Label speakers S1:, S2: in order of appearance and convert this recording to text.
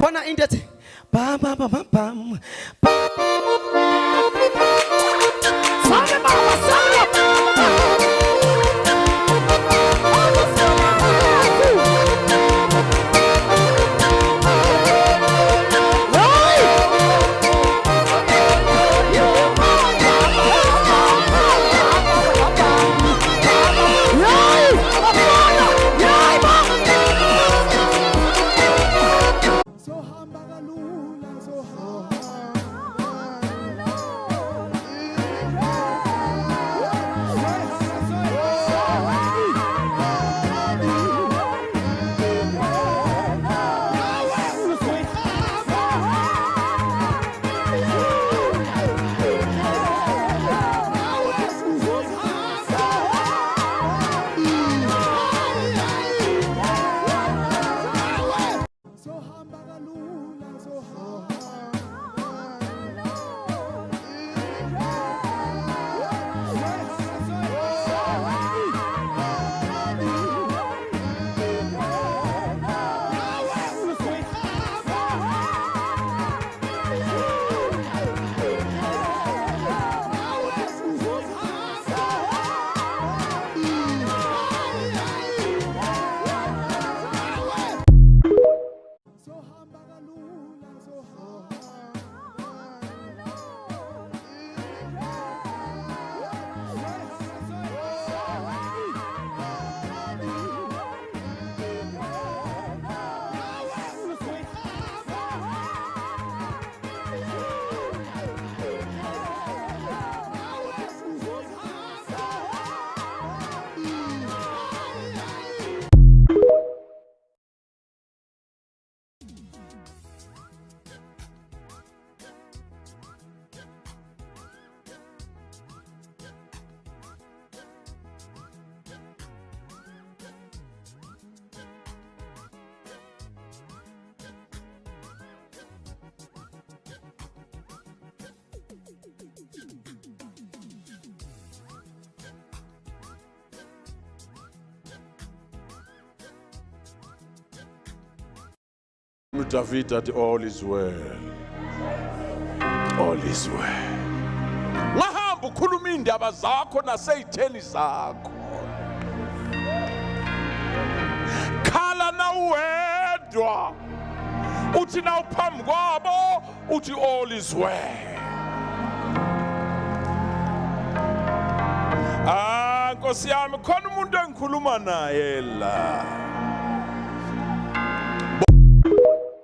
S1: khona into ethi bam bam bam bam. Sale mama sale.
S2: David that all is well. All is well. Ngahamba ukhuluma indaba zakho naseyitheni zakho. Khala na uwedwa. Uthi na uphambi kwabo uthi all is well. Nkosi yami khona umuntu engikhuluma naye la.